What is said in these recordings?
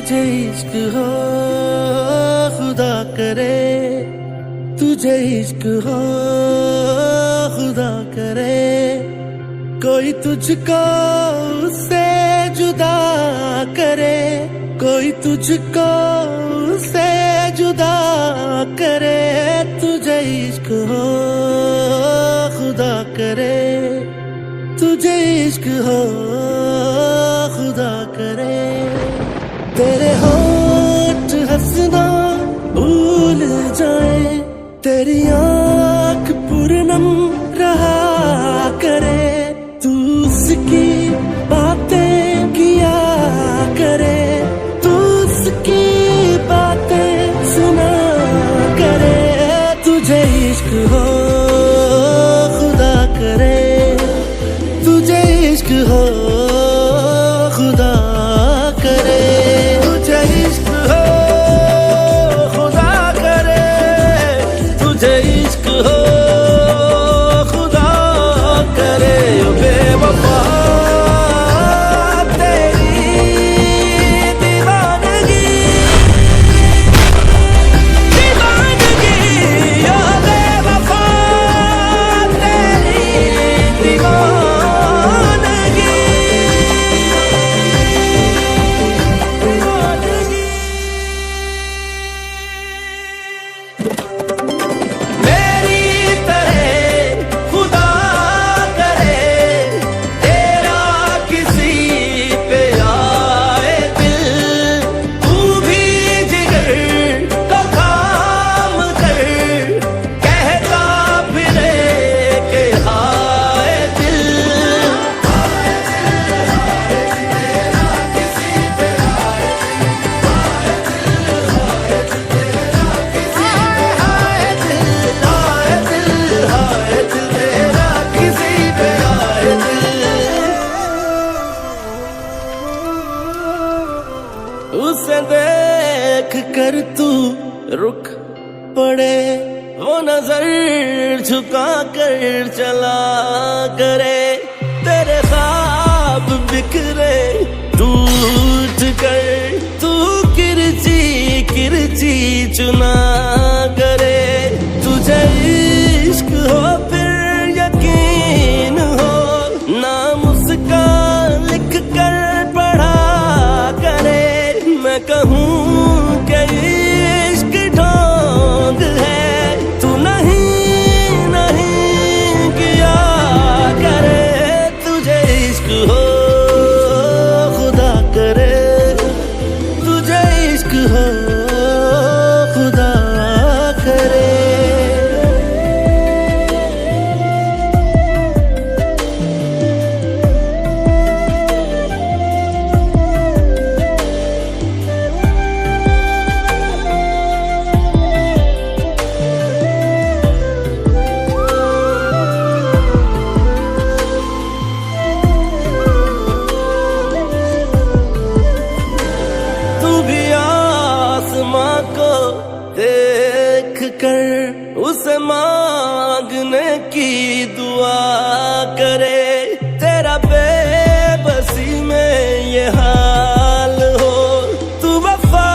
तुझे इश्क हो खुदा करे, तुझे इश्क हो खुदा करे, कोई तुझको उससे जुदा करे, कोई तुझको उससे जुदा करे। तुझे इश्क हो खुदा करे, तुझे इश्क हो खुदा करे। तेरे होठ हंसना भूल जाए, तेरी आँख पूरनम रहा करे, तू उसकी बातें किया करे, तू उसकी बातें सुना करे। तुझे इश्क हो खुदा करे, तुझे इश्क हो खुदा करे, तुझे इश्क हो खुदा करे, तुझे इश्क हो खुदा करे। ओ बेवफा तेरी दीवानगी, दीवानगी, ओ बेवफा तेरी दीवानगी, दीवानगी। मेरी तरह खुदा करे, तेरा किसी पे आए दिल, तू भी जिगर का काम कर, कहता फिरे के हाय दिल। उसे देख कर तू रुक पड़े, वो नजर झुका कर चला करे, तेरे ख्वाब बिखरे टूट कर, तू किरची किरची चुना करे। तुझे इश्क हो फिर यकीन हो, नाम उसका लिख कर पढ़ा करे। मैं कहूँ कि इश्क ढोंग है, तू नहीं नहीं किया करे। तुझे इश्क हो खुदा करे, तुझे इश्क हो खुदा करे। तू भी आसमां को देख कर उसे मांगने की दुआ करे, तेरा बेबसी में ये हाल हो, तू वफा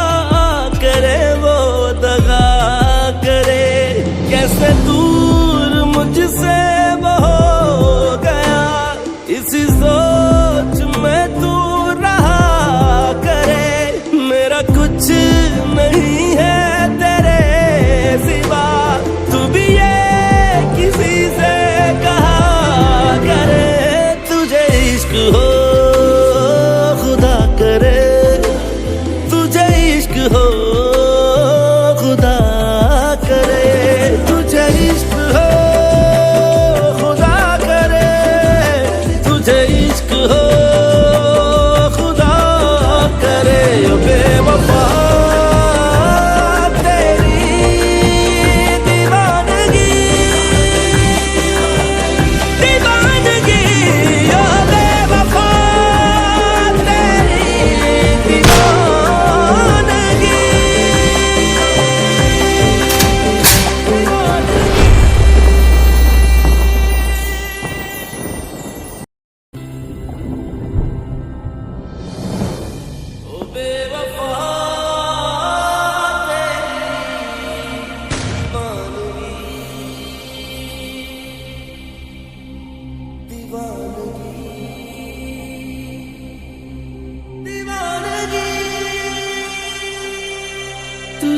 करे वो दगा करे। कैसे दूर मुझसे वो हो गया, इसी सोच में तू रहा करे। मेरा कुछ नहीं है तेरे सिवा, तू भी ये किसी से कहा करे।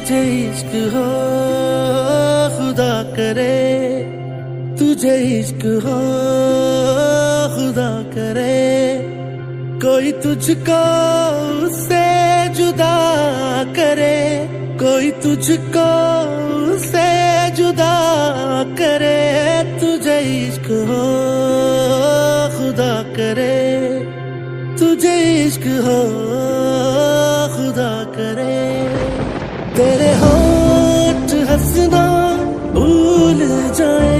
तुझे इश्क हो खुदा करे, तुझे इश्क हो खुदा करे। कोई तुझको उससे जुदा करे, कोई तुझको उससे जुदा करे। तुझे इश्क हो खुदा करे, तुझे इश्क हो खुदा करे। तेरे होठ हंसना भूल जाए,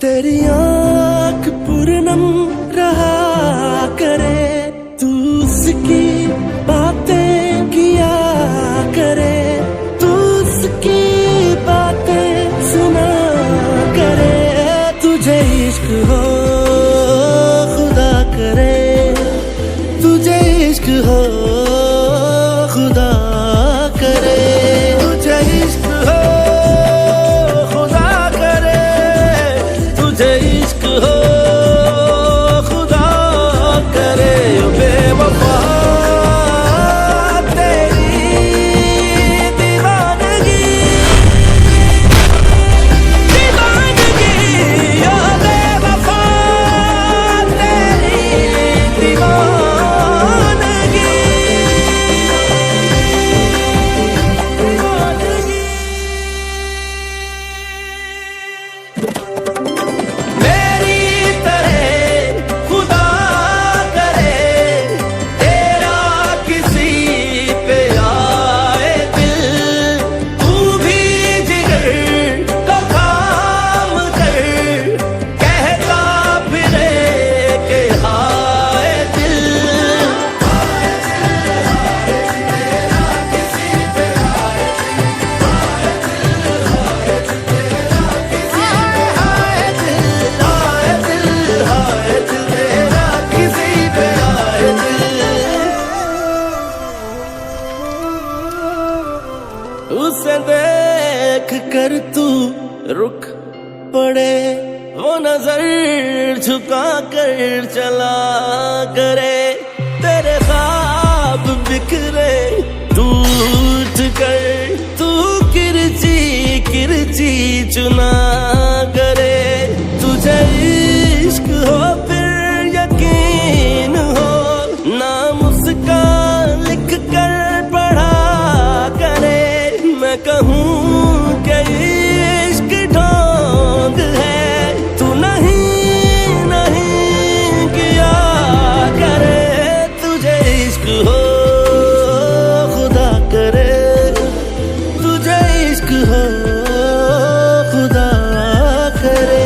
तेरी आँख पूरनम रहा करे। तू उसकी बातें किया करे, तू उसकी बातें सुना करे। तुझे इश्क हो खुदा करे, तुझे इश्क हो खुदा करे। तुझे इश्क हो खुदा करे, तुझे इश्क हो खुदा करे। ओ बेवफा तेरी दीवानगी, दीवानगी ओ बेवफा तेरी दीवानगी, दीवानगी। मेरी तरह खुदा करे तेरा किसी पे आए दिल। तू भी जिगर का काम कर, कहता फिरे के हाय दिल। उसे देख कर तू रुक पड़े, वो नजर झुका कर चला करे। तेरे ख्वाब बिखरे टूट कर, तू किरची किरची चुना करे। तुझे इश्क हो फिर यकीन हो, नाम उसका लिख कर पढ़ा करे। मैं कहूँ कि इश्क ढोंग है, तू नहीं नहीं किया करे। तुझे इश्क हो खुदा करे, तुझे इश्क हो खुदा करे।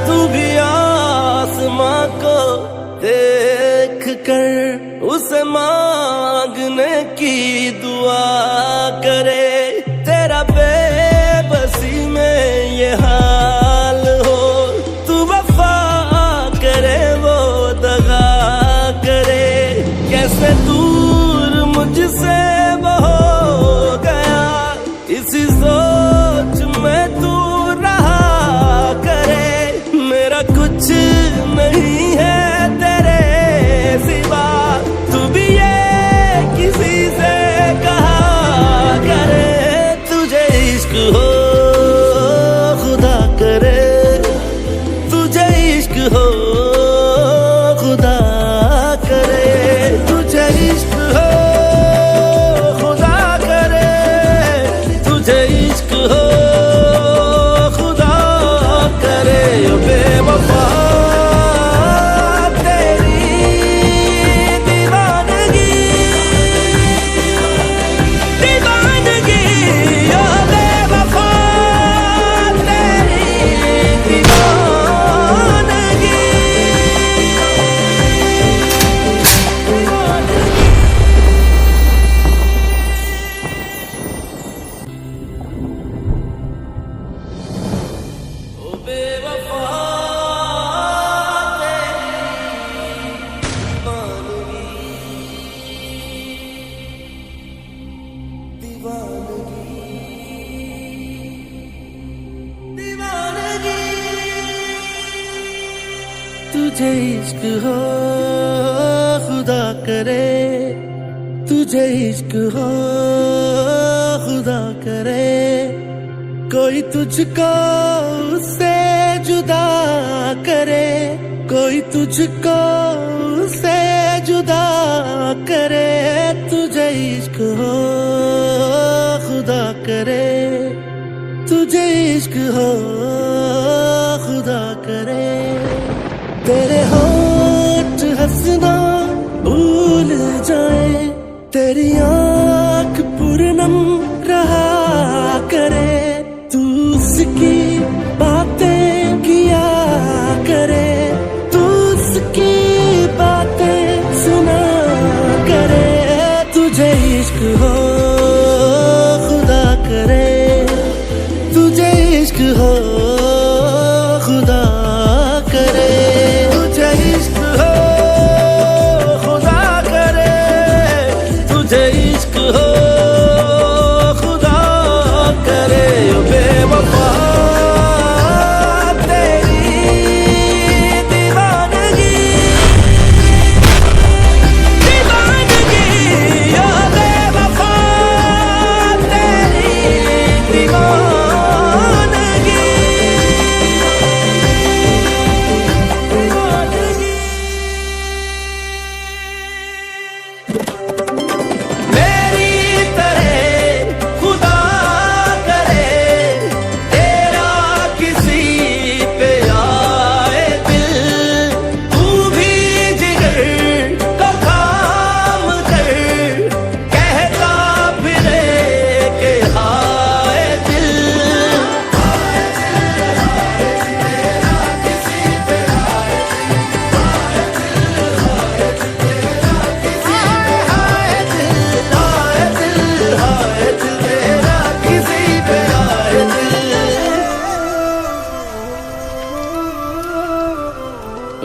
तू भी आसमां को देख कर उसे मांगने की दुआ करे। तेरा बेबसी में ये हाल हो, तू वफा करे वो दगा करे। कैसे दूर मुझसे वो हो गया, इसी सोच में तू रहा करे। मेरा कुछ नहीं है तेरे सिवा, तू भी ये किसी से कहा करे। तुझे इश्क हो खुदा करे, तुझे इश्क हो खुदा करे, कोई तुझको उससे जुदा करे, कोई तुझको उससे जुदा करे, तुझे इश्क हो खुदा करे, तुझे इश्क हो खुदा करे। तेरे होठ हंसना भूल जाए, तेरी आँख पूरनम रहा करे, तू उसकी बातें किया करे, तू उसकी बातें सुना करे, तुझे इश्क हो खुदा करे, तुझे इश्क हो खुदा करे, तुझे इश्क हो खुदा करे, तुझे इश्क हो खुदा करे। ओ बेवफा तेरी दीवानगी, दीवानगी, ओ बेवफा तेरी दीवानगी, मेरी तरह खुदा करे, तेरा किसी पे आए दिल, तू भी जिगर का काम कर, कहता फिरे के हाय दिल,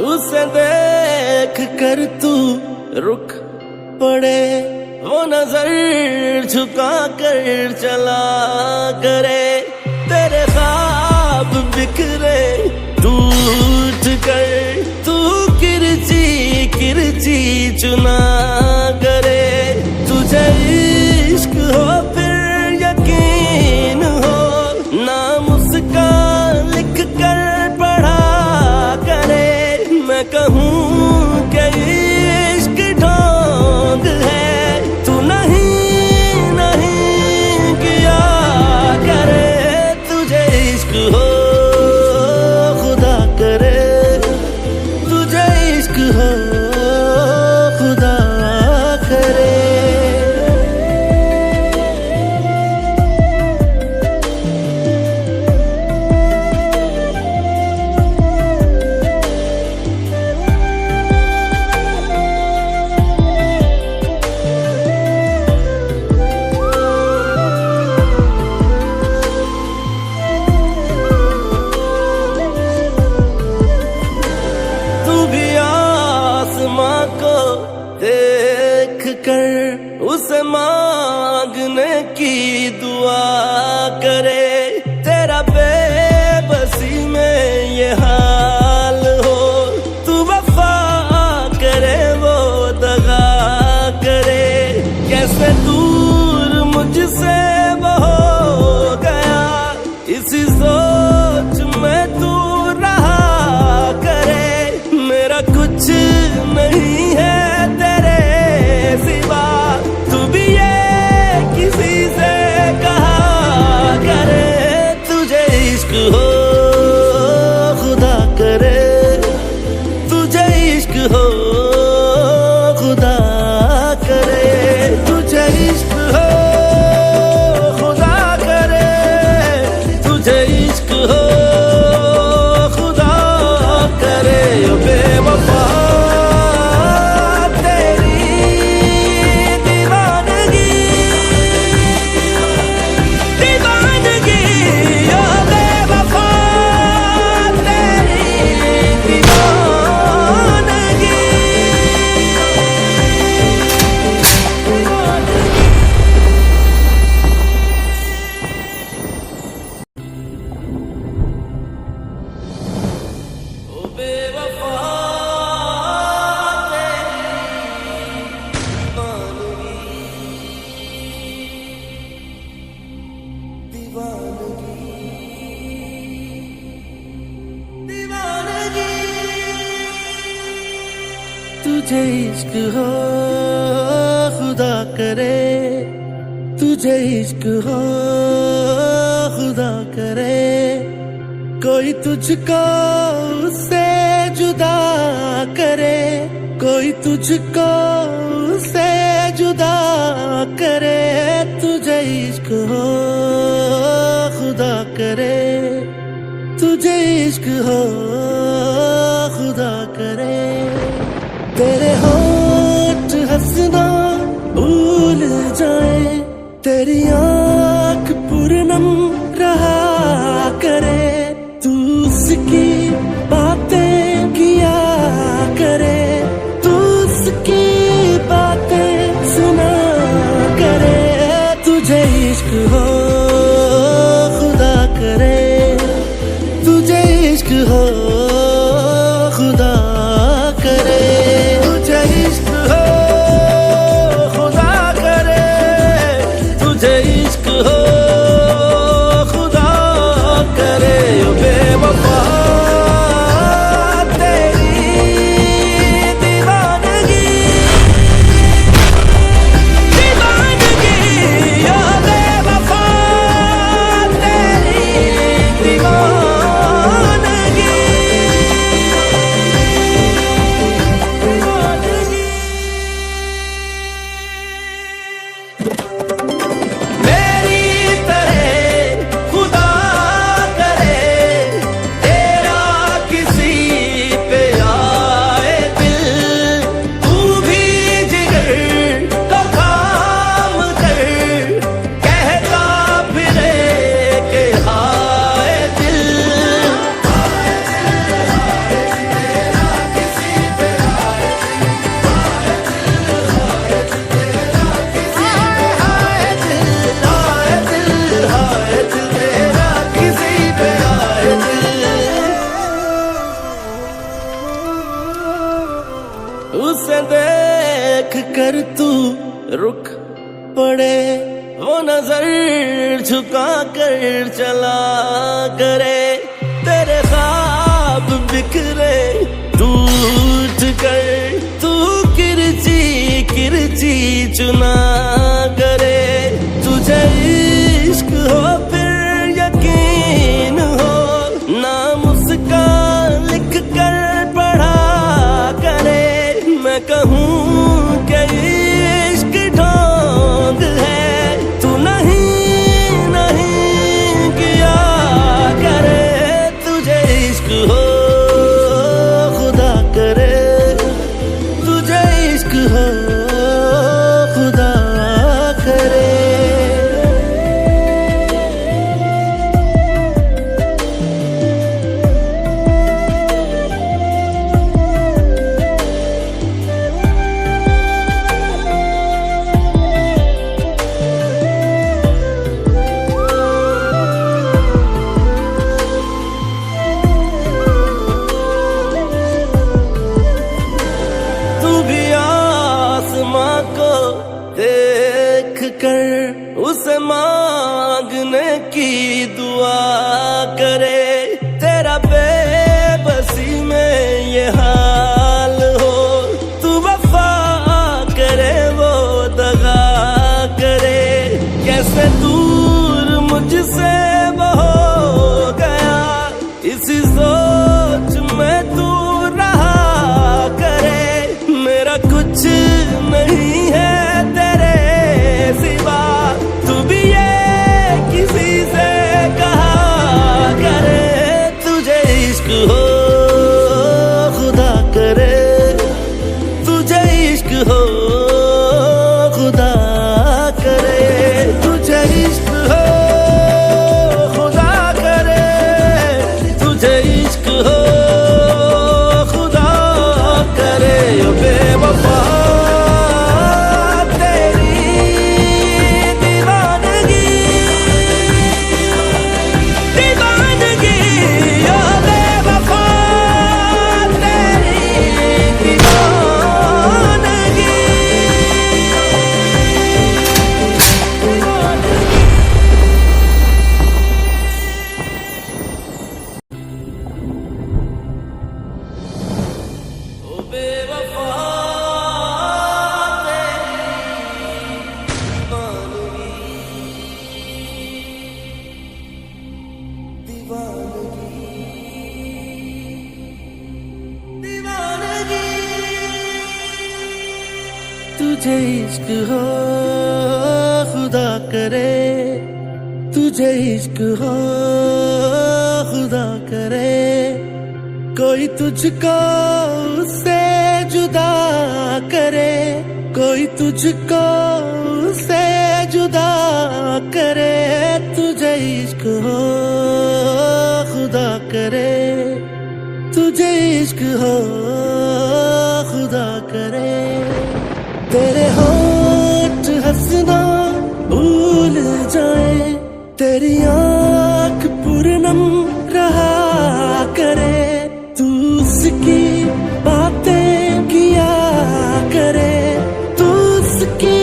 उसे देख कर तू रुक पड़े, वो नजर झुका कर चला करे, तेरे ख्वाब बिखरे टूट कर, तू किरची किरची चुना करे, तुझे इश्क हो फिर यकीन हो, नाम उसका लिख कर पढ़ा करे, मैं कहूँ कि इश्क ढोंग है, तू नहीं नहीं किया करे, तुझे इश्क हो खुदा करे, तुझे इश्क हो खुदा करे। तू भी आसमां को देख कर उसे मांगने की दुआ करे, तेरा बेबसी में ये हाल हो, तू वफा करे वो दगा करे, कैसे दूर मुझसे वो हो गया, इसी सोच में तू रहा करे, मेरा कुछ नहीं है तेरे सिवा, तू भी ये किसी से कहा करे, तुझे इश्क हो खुदा तुझे इश्क हो खुदा करे, तुझे इश्क हो खुदा करे, कोई तुझको उससे जुदा करे, कोई तुझको उससे जुदा करे, तुझे इश्क हो खुदा करे, तुझे इश्क हो खुदा करे। तेरे होठ हंसना भूल जाए, तेरी आँख पूरनम रहा करे, तू उसकी बातें किया करे, तू उसकी बातें सुना करे, तुझे इश्क हो खुदा करे, तुझे इश्क हो खुदा करे, तुझे इश्क हो खुदा करे, तुझे इश्क हो खुदा करे। ओ बेवफा तेरी दीवानगी, दीवानगी, ओ बेवफा तेरी दीवानगी, मेरी तरह खुदा करे, तेरा किसी पे आए दिल, तू भी जिगर का काम कर, कहता फिरे के हाय दिल, उसे देख कर तू रुक पड़े, वो नजर झुका कर चला करे, तेरे ख्वाब बिखरे टूट कर, तू किरची किरची चुना करे, तुझे इश्क हो फिर यकीन हो, नाम उसका लिख कर पढ़ा करे, मैं कहूँ कि इश्क ढोंग है, तू नहीं नहीं किया करे, तुझे इश्क हो खुदा करे, तुझे इश्क हो खुदा करे। तू भी आसमां को देख कर उसे मांगने की दुआ करे, तेरा बेबसी में ये हाल हो, तू वफा करे वो दगा करे, कैसे दूर मुझसे वो हो गया, इसी सोच में तू रहा करे, मेरा कुछ नहीं है तेरे सिवा, तू भी ये किसी से कहा करे, तुझे इश्क हो खुदा करे, तुझे इश्क हो खुदा करे, कोई तुझको उससे जुदा करे, कोई तुझको उससे जुदा करे, तुझे इश्क हो खुदा करे, तुझे इश्क हो खुदा करे। तेरे होठ हंसना भूल जाए, तेरी आँख पूरनम रहा करे, तू उसकी बातें किया करे, तू उसकी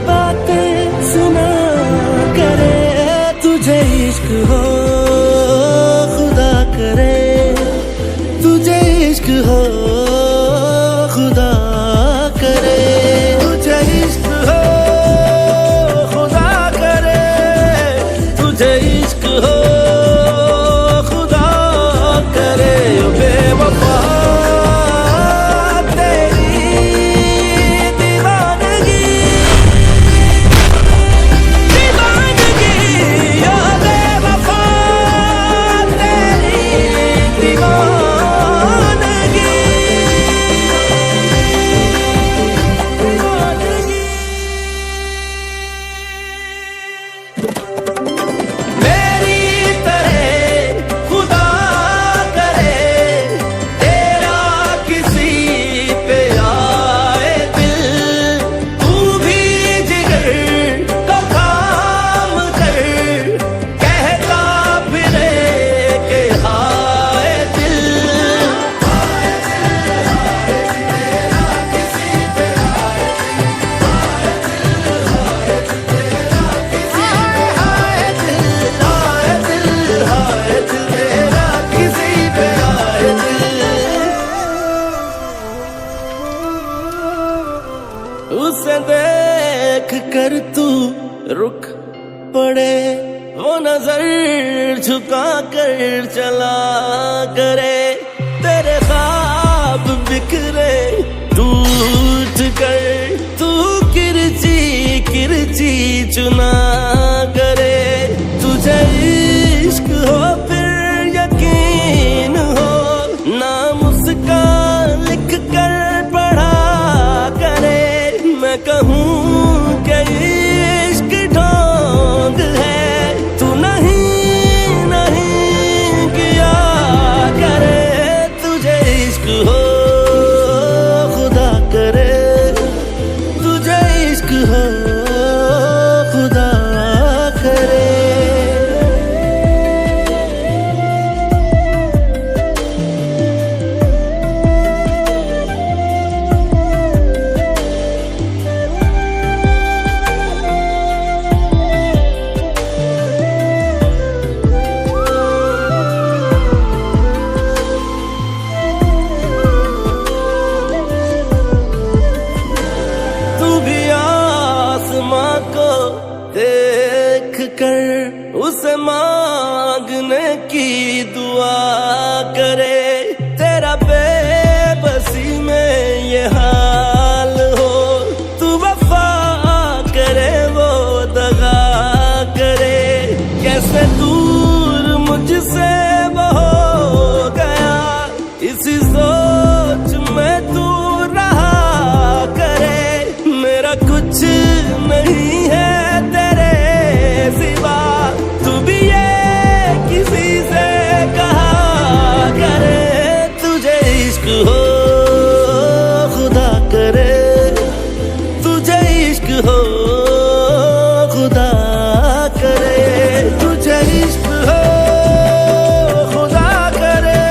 बातें सुना करे, तुझे इश्क हो खुदा करे, तुझे इश्क हो खुदा करे, तुझे इश्क हो खुदा करे, तुझे इश्क हो खुदा करे। ओ बेवफा तेरी दीवानगी, दीवानगी, ओ बेवफा तेरी दीवानगी, दीवानगी। मेरी तरह खुदा करे, तेरा किसी पे आए दिल, तू भी जिगर को काम कर, कहता फिरे के हाय दिल, उसे देख कर तू रुक पड़े, वो नजर झुका कर चला करे, तेरे ख्वाब बिखरे टूट कर, तू किरची किरची चुना करे, तुझे इश्क हो फिर यकीन हो, नाम उसका लिख कर पढ़ा करे, मैं कहूँ कि इश्क ढोंग है, तू नहीं नहीं किया करे, तुझे इश्क हो खुदा करे, तुझे इश्क हो खुदा करे। तू भी आसमां को देख कर उसे मांगने की दुआ करे, तेरा बेबसी में ये हाल हो, तू वफा करे वो दगा करे, कैसे दूर मुझसे वो हो गया, इसी सोच में तू रहा करे, मेरा कुछ नहीं है तेरे सिवा, तू भी ये किसी से कहा करे, तुझे इश्क हो खुदा करे, तुझे इश्क हो खुदा करे, तुझे इश्क हो खुदा करे,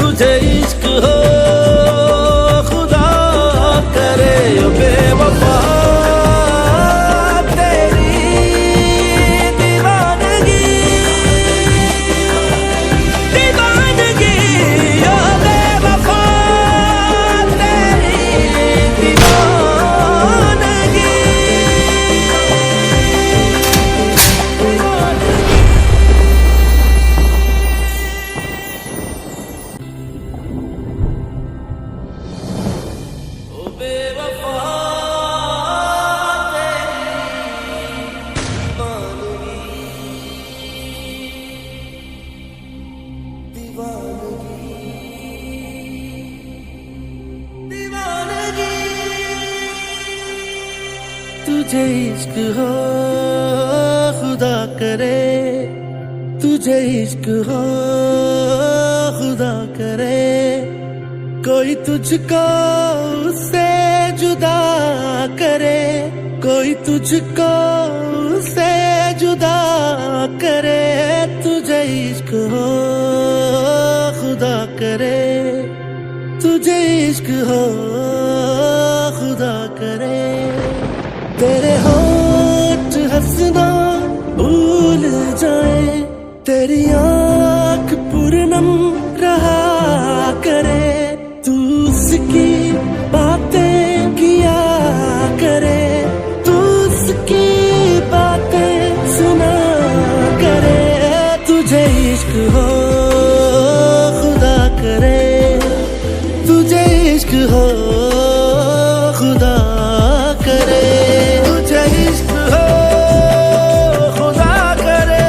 तुझे इश्क हो खुदा करे। ओ बेवफा तुझे इश्क हो खुदा करे, तुझे इश्क हो खुदा करे, कोई तुझको उससे जुदा करे, कोई तुझको उससे जुदा करे, तुझे इश्क हो खुदा करे, तुझे इश्क हो खुदा करे। तेरे होठ हंसना भूल जाए, तेरी आँख पूरनम रहा करे, तू उसकी बातें किया करे, तू उसकी बातें सुना करे, तुझे इश्क हो खुदा करे, तुझे इश्क हो खुदा करे, तुझे इश्क हो खुदा करे,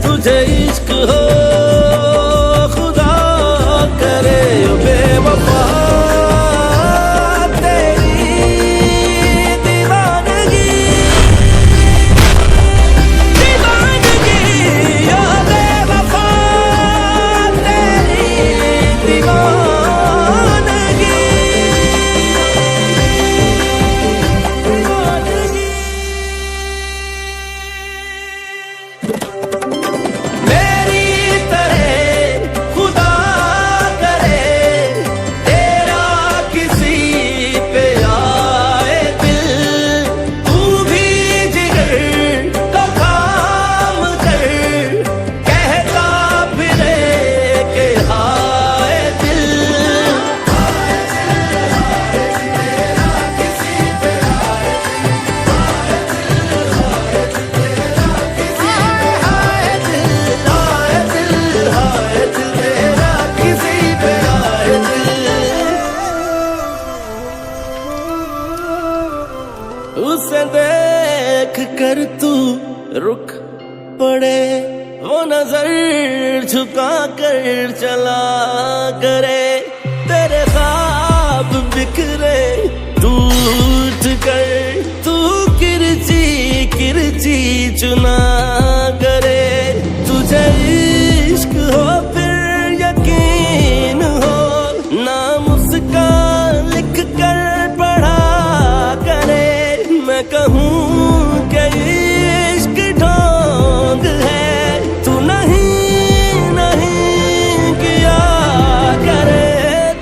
तुझे इश्क हो खुदा करे। ओ बेवफा तेरी दीवानगी, दीवानगी, ओ बेवफा तेरी दीवानगी, दीवानगी। मेरी तरह खुदा करे, तेरा किसी पे आए दिल, तू भी जिगर का काम कर, कहता फिरे के हाय दिल, किसी पे आए हाय दिल, हाय दिल, हाय दिल तेरा किसी पे आए दिल। उसे देख कर तू रुक पड़े, वो नजर झुका कर चला करे, तेरे ख्वाब बिखरे टूट कर, तू किरची किरची चुना करे, तुझे इश्क हो फिर यकीन हो, नाम उसका लिख कर पढ़ा करे, मैं कहूँ कि इश्क ढोंग है, तू नहीं नहीं किया करे,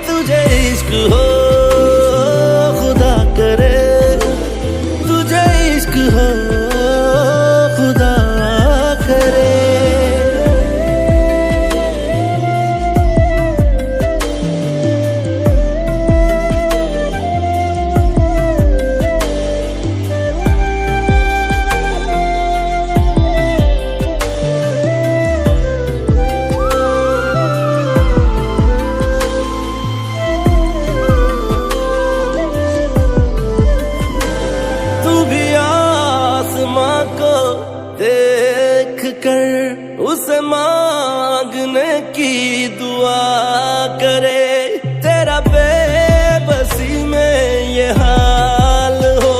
तुझे इश्क हो खुदा करे, तुझे इश्क हो खुदा करे। तू भी आसमां को देख कर उसे मांगने की दुआ करे, तेरा बेबसी में ये हाल हो,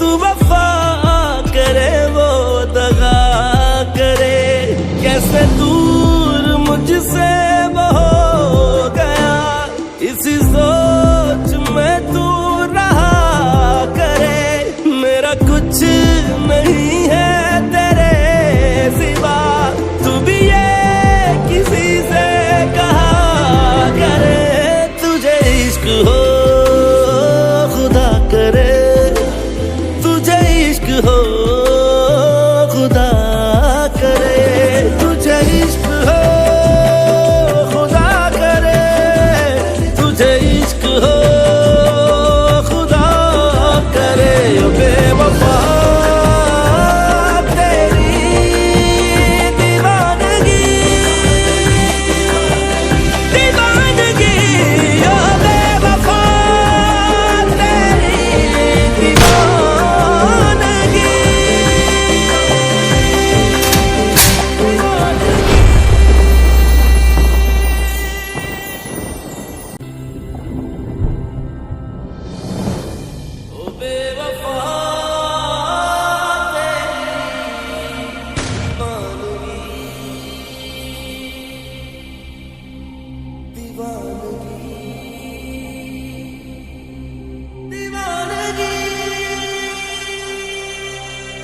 तू वफा करे वो दगा करे, कैसे दूर मुझसे वो हो गया, इसी सोच में तू रहा करे, मेरा कुछ नहीं है तेरे सिवा, तू भी ये किसी से कहा करे, तुझे इश्क हो खुदा करे, तुझे इश्क हो खुदा करे, तुझे इश्क हो खुदा करे, तुझे इश्क हो खुदा करे। ओ बेवफा तेरी दीवानगी, दीवानगी, ओ बेवफा तेरी दीवानगी।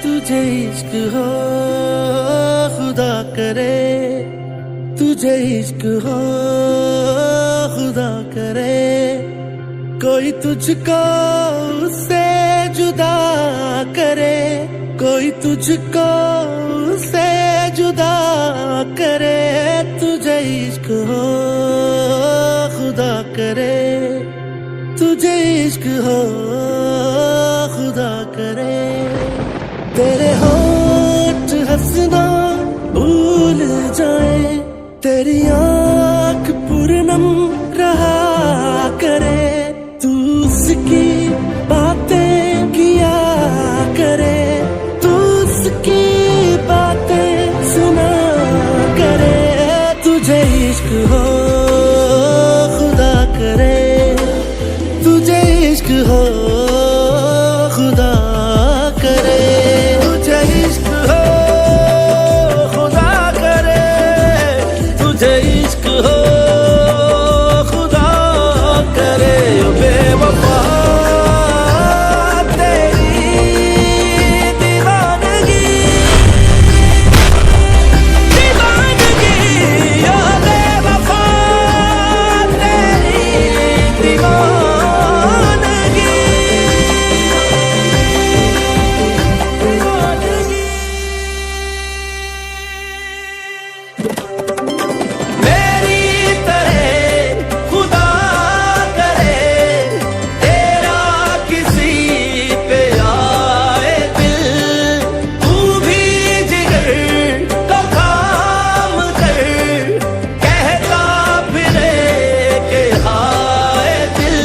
तुझे इश्क हो खुदा करे, तुझे इश्क हो खुदा करे, कोई तुझको उससे जुदा करे, कोई तुझको उससे जुदा करे, तुझे इश्क हो खुदा करे, तुझे इश्क हो खुदा करे। तेरे होठ हंसना भूल जाए, तेरी आँख पूरनम रहा करे, तू उसकी बातें किया करे, तू उसकी बातें सुना करे, तुझे इश्क हो खुदा करे, तुझे इश्क हो खुदा करे, तुझे इश्क हो खुदा करे, तुझे इश्क हो खुदा करे। ओ बेवफा तेरी दीवानगी, दीवानगी, ओ बेवफा तेरी दीवानगी, दीवानगी। मेरी तरह खुदा करे, तेरा किसी पे आए दिल, तू भी जिगर का काम कर, कहता फिरे के हाय दिल,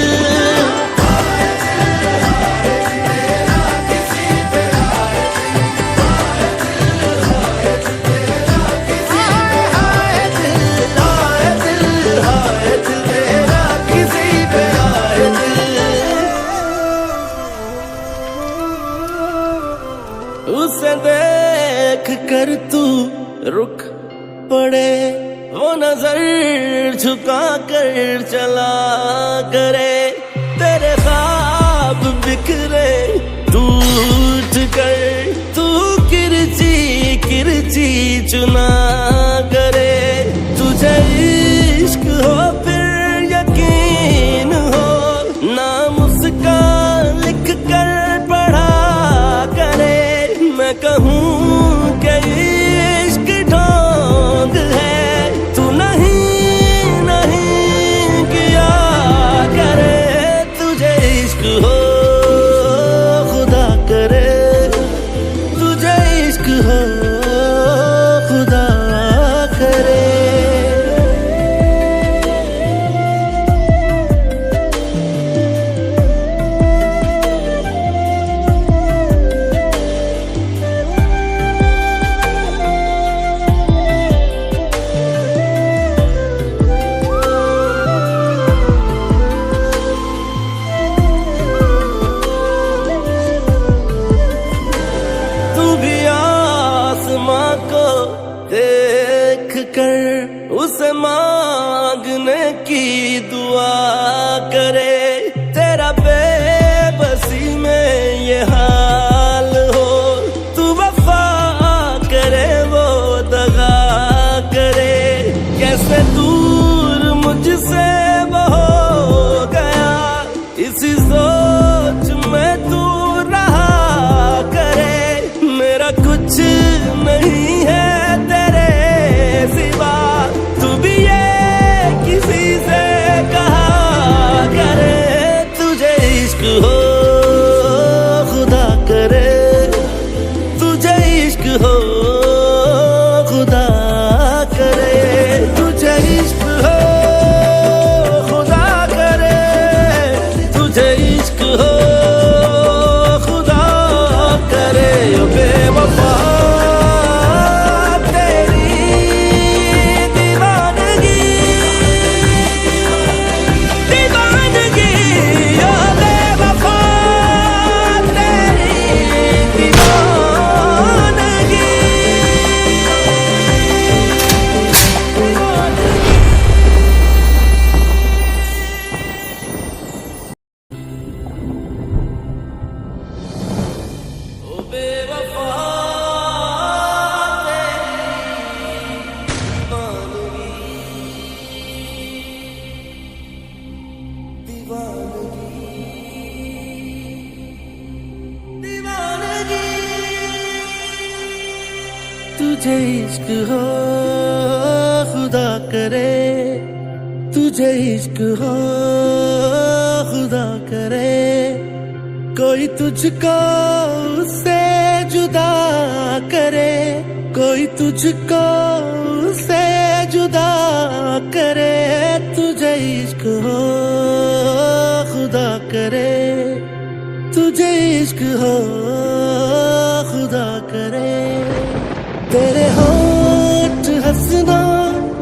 उसे देख कर तू रुक पड़े, वो नजर झुका कर चला करे, तेरे ख्वाब बिखरे टूट कर, तू किरची किरची चुना करे, तुझे इश्क हो फिर यकीन हो, नाम उसका लिख कर पढ़ा करे, मैं कहूँ कि इश्क ढोंग है, तू नहीं नहीं किया करे, तुझे इश्क हो खुदा करे, तुझे इश्क हो खुदा करे। तू भी आसमां को देख कर उसे मांगने की दुआ करे, तेरा बेबसी में ये हाल हो, तू वफा करे वो दगा करे, कैसे दूर मुझसे वो हो गया, इसी सोच में तू रहा करे, मेरा कुछ नहीं है तेरे सिवा, तू भी ये किसी से कहा करे, तुझे इश्क हो खुदा करे, तुझे इश्क हो खुदा करे, कोई तुझको उससे जुदा करे, कोई तुझको उससे जुदा करे, तुझे इश्क हो खुदा करे, तुझे इश्क हो खुदा करे। तेरे होठ हंसना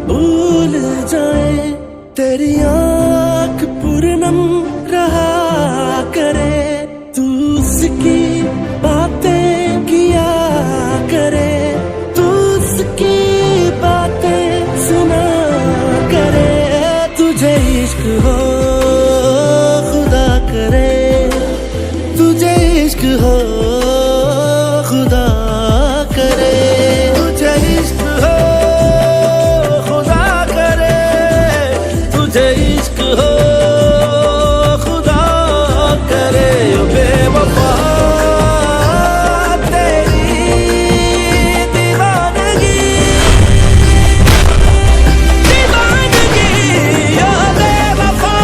भूल जाए, तेरी आँख पूरनम रहा करे, तू उसकी बातें किया करे, तू उसकी बातें सुना करे, तुझे इश्क हो खुदा करे, तुझे इश्क हो खुदा करे, तुझे इश्क हो खुदा करे, तुझे इश्क हो खुदा करे। ओ बेवफा तेरी दीवानगी, दीवानगी, ओ बेवफा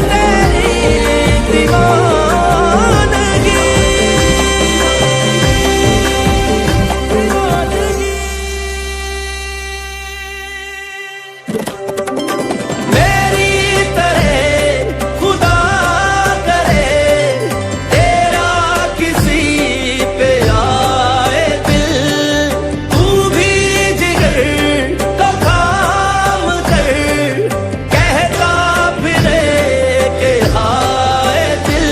तेरी दीवानगी, दीवानगी। मेरी तरह खुदा करे, तेरा किसी पे आए दिल, तू भी जिगर का काम कर, कहता फिरे के हाय दिल,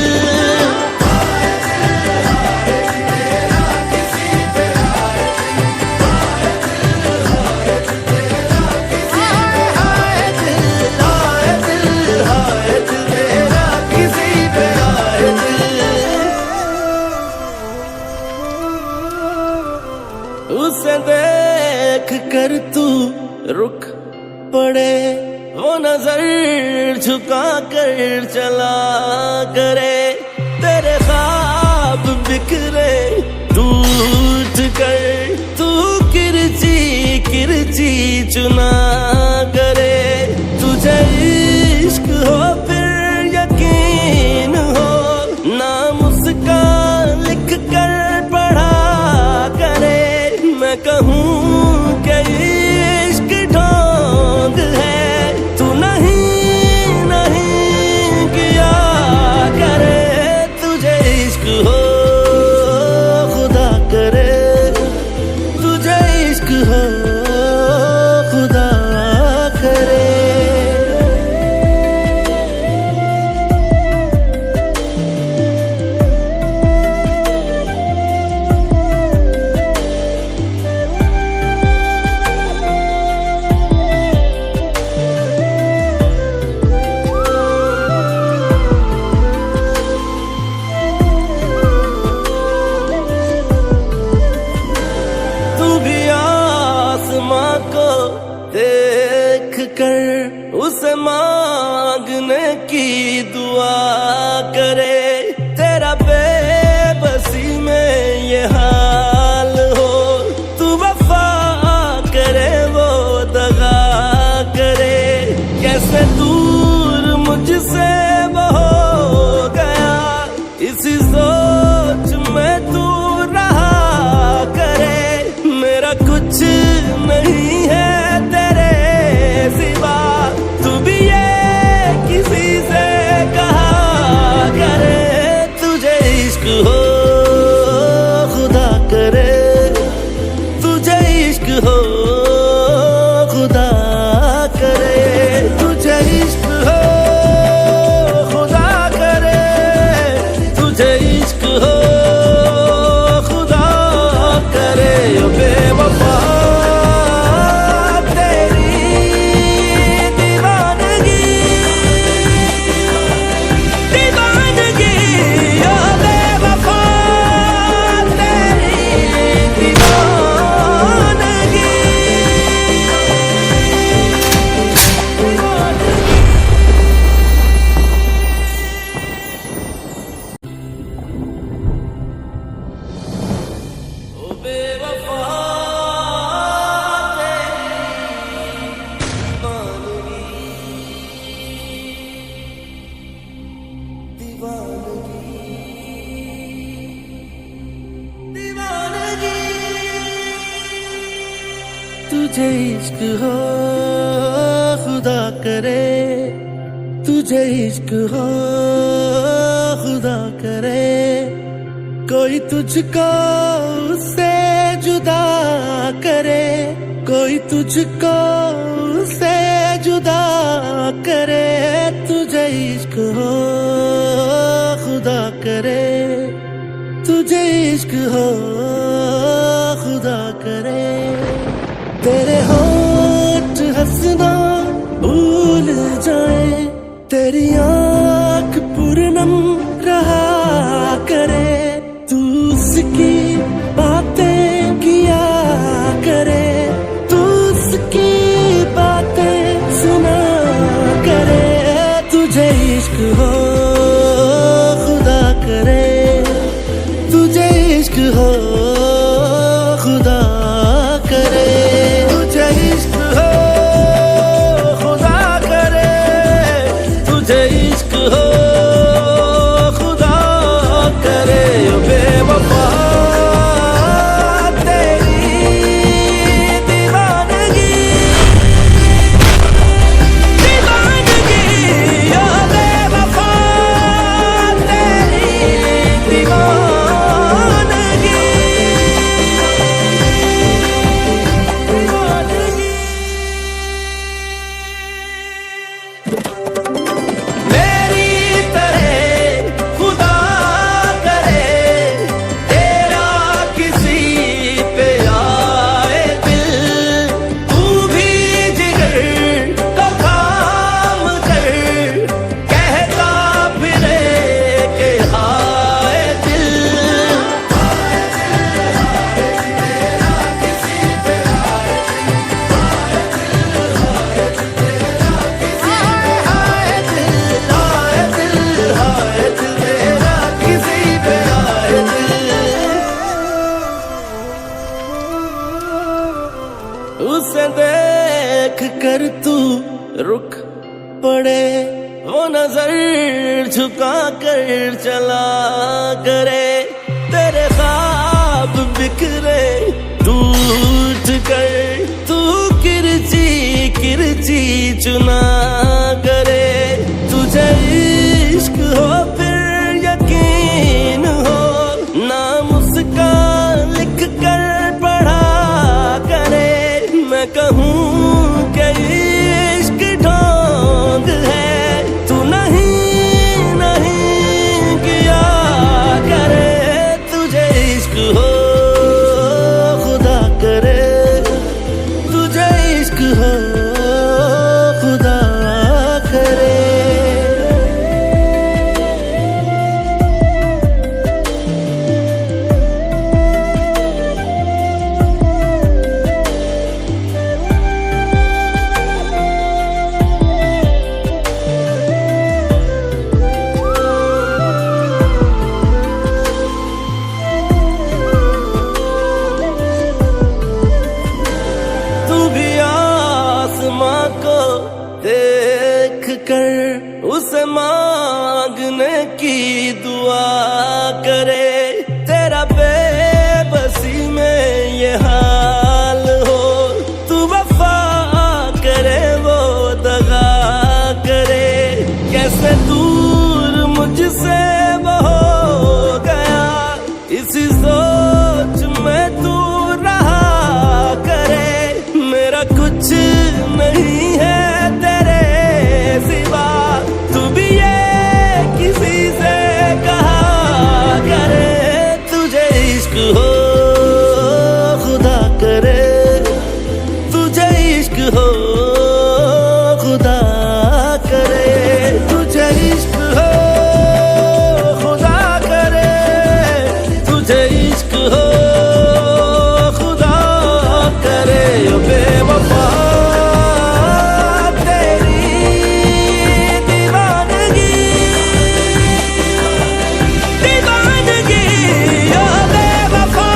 उसे देख कर तू रुक पड़े, वो नजर झुका कर चला करे, तेरे ख्वाब बिखरे टूट कर, तू किरची किरची चुना करे, तुझे इश्क हो फिर यकीन हो, नाम उसका लिख कर पढ़ा करे, मैं कहूँ कि इश्क ढोंग है, तू नहीं नहीं किया करे, तुझे इश्क हो खुदा करे, तुझे इश्क हो खुदा करे। तू भी आसमां को देख कर उसे मांगने की दुआ करे, तेरा बेबसी में ये हाल हो, तू वफा करे वो दगा करे, कैसे दूर मुझसे वो हो गया, इसी सोच में तू रहा करे, मेरा कुछ नहीं है तेरे सिवा, तू भी ये किसी से कहा करे, तुझे इश्क हो खुदा करे, तुझे इश्क हो खुदा करे, कोई तुझको उससे जुदा करे, कोई तुझको उससे जुदा करे, तुझे इश्क हो खुदा करे, तुझे इश्क हो खुदा करे। तेरे होठ हंसना भूल जाए, तेरी आँख पूरनम रहा करे, तू उसकी बातें किया करे, तू उसकी बातें सुना करे, तुझे इश्क हो खुदा करे, तुझे इश्क हो खुदा करे, तुझे इश्क हो खुदा करे, तुझे इश्क हो खुदा करे, ओ बेवफा तेरी दीवानगी, दीवानगी, ओ बेवफा तेरी दीवानगी, दीवानगी। मेरी तरह खुदा करे, तेरा किसी पे आए दिल, तू भी जिगर का काम कर, कहता फिरे के हाय दिल, हाय दिल, हाय दिल, हाय दिल तेरा किसी पे आए दिल, उसे देख कर तू रुक पड़े, वो नजर झुका कर चला करे, तेरे ख्वाब बिखरे टूट कर, तू किरची किरची चुना करे, तुझे इश्क हो फिर यकीन हो, नाम उसका लिख कर पढ़ा करे, मैं कहूँ कि इश्क ढोंग है, तू नहीं नहीं किया करे, तुझे इश्क हो खुदा करे, तुझे इश्क हो खुदा करे। तू भी आसमां को देख कर उसे मांगने की दुआ करे, तेरा बेबसी में ये हाल हो, तू वफा करे वो दगा करे, कैसे दूर मुझसे वो हो गया, इसी सोच में तू रहा करे, मेरा कुछ नहीं है तेरे सिवा, तू भी ये किसी से कहा करे, तुझे इश्क हो खुदा करे, तुझे इश्क हो खुदा करे, तुझे इश्क हो खुदा करे, तुझे इश्क हो खुदा करे, ओ बेवफा तेरी दीवानगी, दीवानगी, ओ बेवफा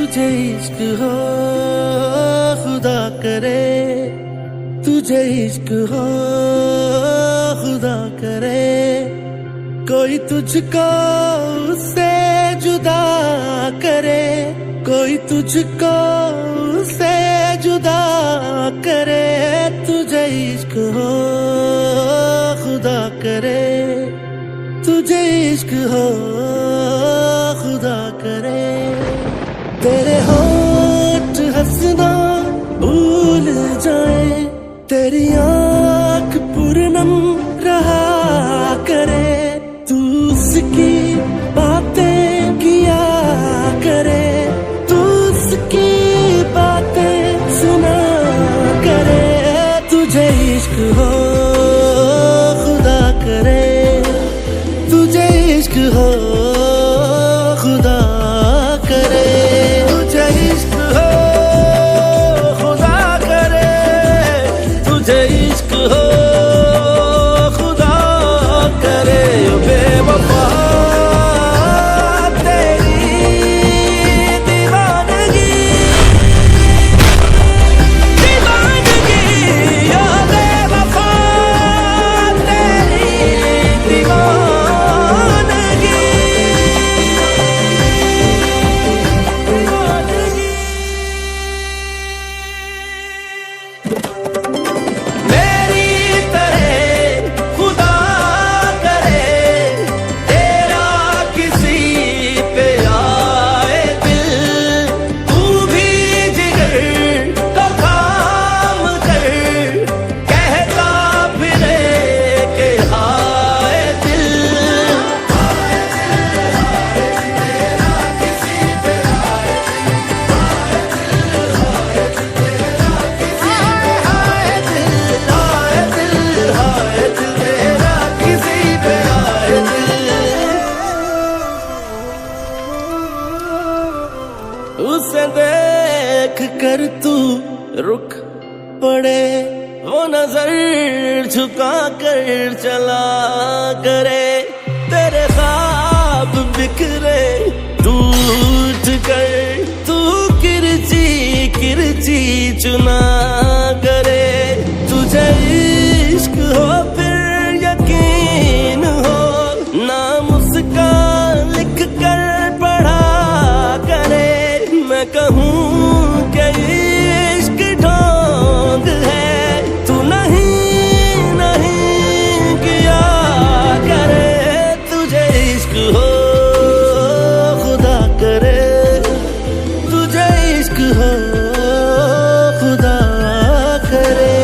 तुझे इश्क हो खुदा करे, तुझे इश्क हो खुदा करे, कोई तुझको उससे जुदा करे, कोई तुझको उससे जुदा करे, तुझे इश्क हो खुदा करे, तुझे इश्क हो खुदा करे। तेरे होठ हंसना भूल जाए, तेरी आँख पूरनम रहा करे, तू उसकी बातें किया करे, तू उसकी बातें सुना करे, तुझे इश्क हो खुदा करे, तुझे इश्क हो खुदा करे, तुझे इश्क हो खुदा करे, तुझे इश्क हो खुदा करे। ओ बेवफा तेरी दीवानगी, दीवानगी, ओ बेवफा तेरी दीवानगी, दीवानगी। मेरी तरह खुदा करे, तेरा किसी पे आए दिल, तू भी जिगर तो काम कर, कहता फिरे के हाय दिल, हाय दिल, हाय दिल, हाय दिल तेरा किसी पे आए दिल। उसे देख कर तू रुक पड़े, वो नजर झुका कर चला करे, तेरे ख्वाब बिखरे टूट कर, तू किरची किरची चुना करे, तुझे इश्क हो फिर यकीन हो, नाम उसका लिख कर पढ़ा करे, मैं कहूँ कि इश्क ढोंग है, तू नहीं नहीं किया करे, तुझे इश्क हो खुदा करे, तुझे इश्क हो खुदा करे।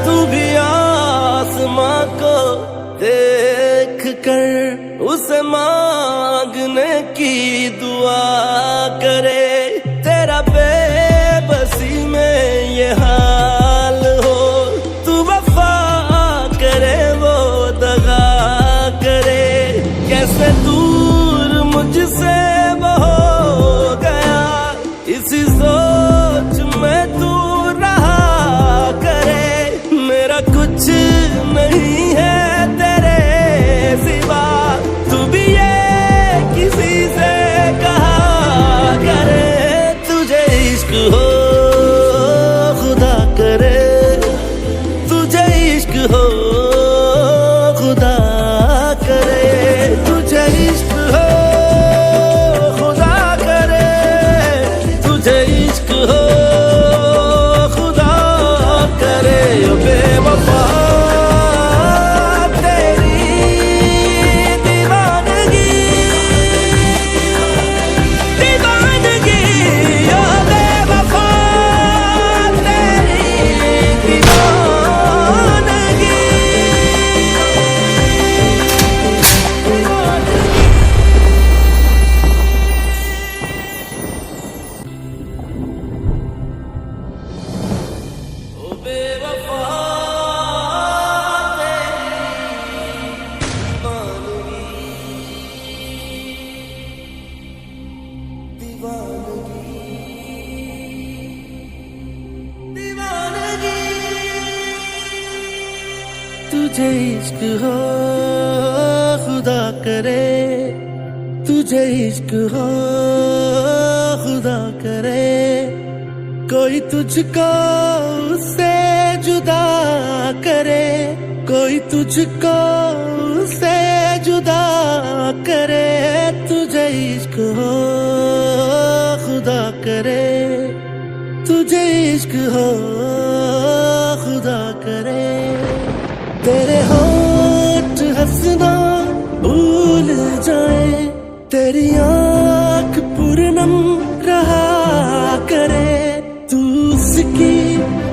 तू भी आसमां को देख कर उसे मांगने की दुआ करे, तेरा बेबसी में ये हाल हो, तू वफा करे वो दगा करे, कैसे दूर मुझसे वो हो गया, इसी सोच में तू रहा करे, मेरा कुछ नहीं है तेरे सिवा, तू भी ये तुझे इश्क हो खुदा करे, तुझे इश्क हो खुदा करे, कोई तुझको उससे जुदा करे, कोई तुझको उससे जुदा करे। तुझे इश्क हो खुदा करे, तुझे इश्क हो खुदा करे। तेरे होठ हंसना भूल जाए, तेरी आँख पूरनम रहा करे, तू उसकी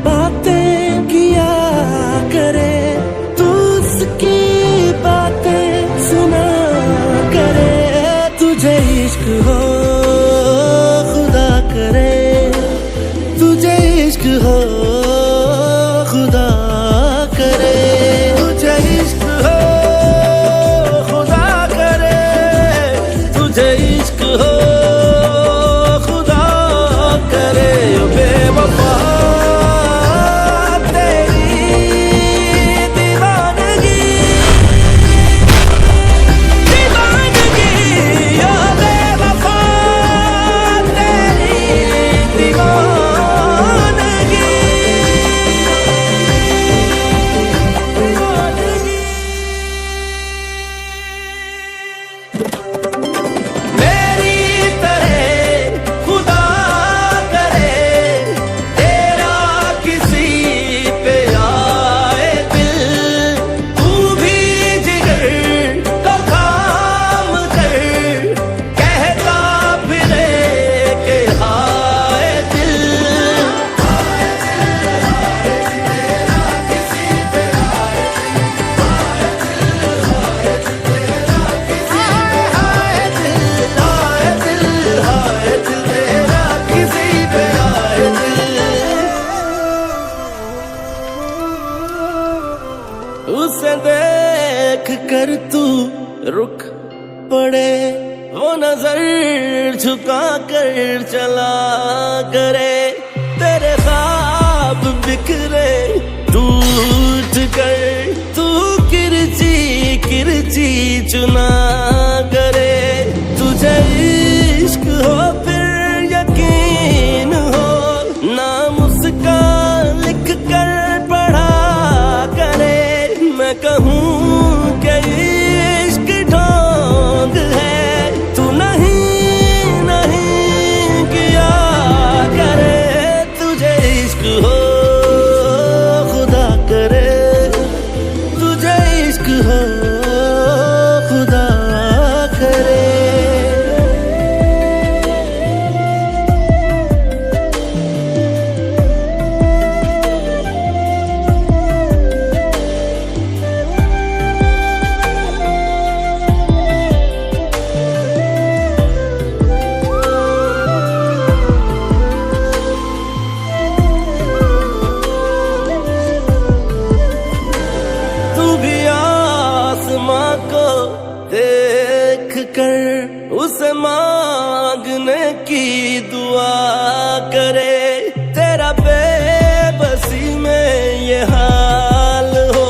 बातें किया करे, तू उसकी बातें सुना करे। तुझे इश्क हो खुदा करे, तुझे इश्क हो खुदा करे, तुझे इश्क हो खुदा करे, तुझे इश्क हो खुदा करे। ओ बेवफा तेरी दीवानगी, दीवानगी, ओ बेवफा तेरी दीवानगी, मेरी तरह खुदा करे, तेरा किसी पे आए दिल, तू भी जिगर को काम कर, कहता फिरे के हाय दिल, उसे देख कर तू रुक पड़े, वो नजर झुका कर चला करे, तेरे ख्वाब बिखरे टूट कर, तू किरची किरची चुना करे। तुझे इश्क हो फिर यकीन हो, नाम उसका लिख कर पढ़ा करे, मैं कहूँ कि इश्क ढोंग है, तू नहीं नहीं किया करे। तुझे इश्क हो खुदा करे, तुझे इश्क हो खुदा करे। तू भी आसमां को देख कर उसे मांगने की दुआ करे, तेरा बेबसी में ये हाल हो,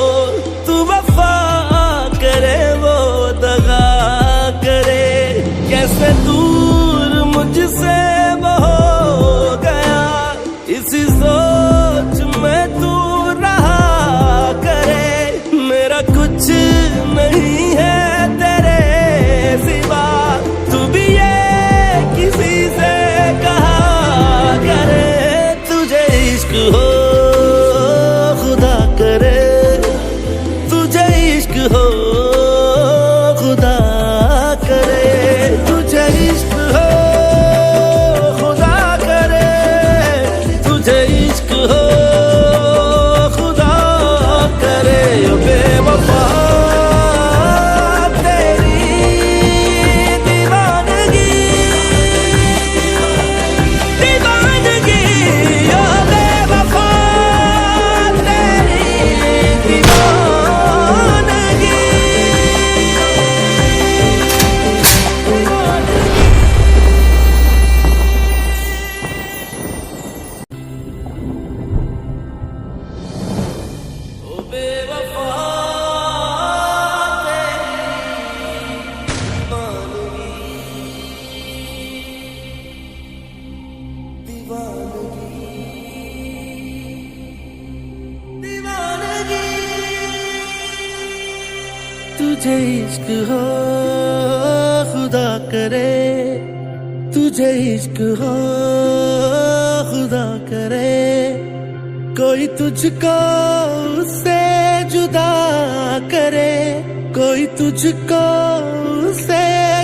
तू वफा करे वो दगा करे, कैसे दूर मुझसे वो हो गया, इसी सोच में तू रहा करे, मेरा कुछ नहीं है तेरे सिवा, तू भी ये किसी से कहा करे। तुझे इश्क हो खुदा करे, तुझे इश्क हो खुदा करे, कोई तुझको उससे जुदा करे, कोई तुझको उससे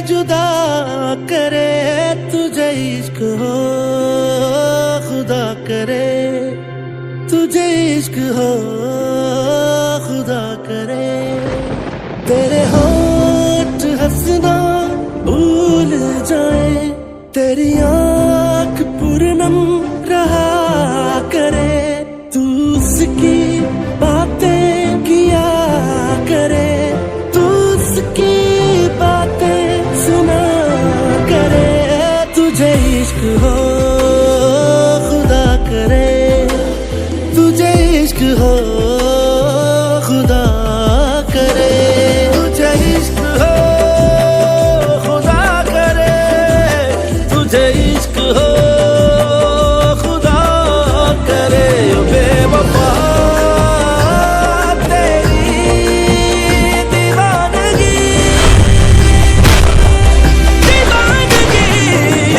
जुदा करे, तुझे इश्क हो खुदा करे, तुझे इश्क हो खुदा करे। तेरे होठ हंसना भूल जाए, तेरी आँख पूरनम रहा करे, तू उसकी बातें किया करे, तू उसकी बातें सुना करे, तुझे इश्क हो खुदा करे, तुझे इश्क हो खुदा करे, तुझे इश्क हो खुदा करे, तुझे इश्क हो खुदा करे। ओ बेवफा तेरी दीवानगी, दीवानगी,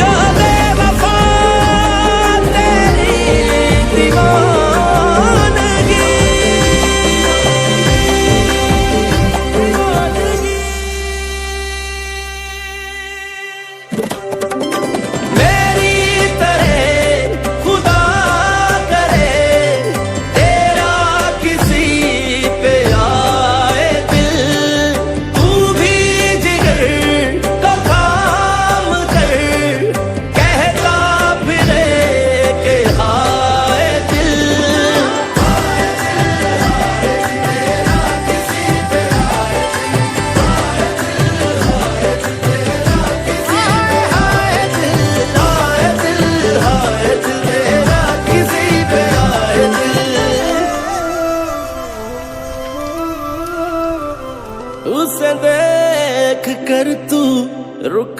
ओ बेवफा तेरी दीवानगी, मेरी तरह खुदा करे, तेरा किसी पे आए दिल, तू भी जिगर को काम कर, कहता फिरे के हाय दिल, उसे देख कर तू रुक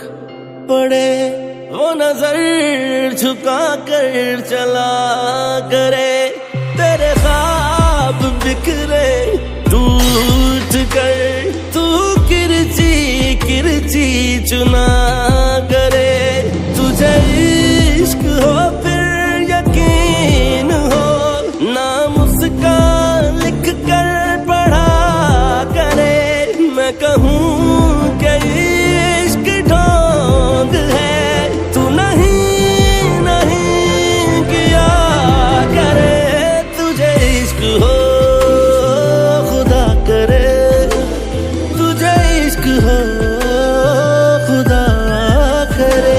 पड़े, वो नजर झुका कर चला करे, तेरे ख्वाब बिखरे टूट कर, तू किरची किरची चुना करे, तुझे इश्क हो फिर यकीन हो, नाम उसका लिख कर पढ़ा करे, मैं कहूँ कि इश्क ढोंग है, तू नहीं नहीं किया करे, तुझे इश्क हो खुदा करे, तुझे इश्क हो खुदा करे।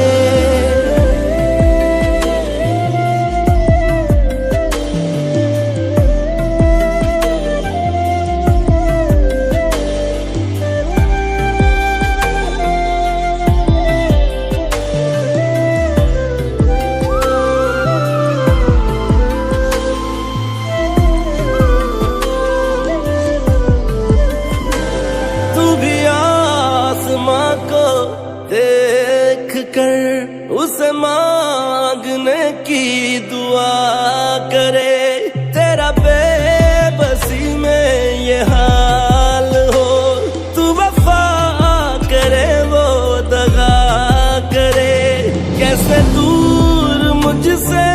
तू भी आसमां को देख कर उसे मांगने की दुआ करे, तेरा बेबसी में ये हाल हो, तू वफा करे वो दगा करे, कैसे दूर मुझसे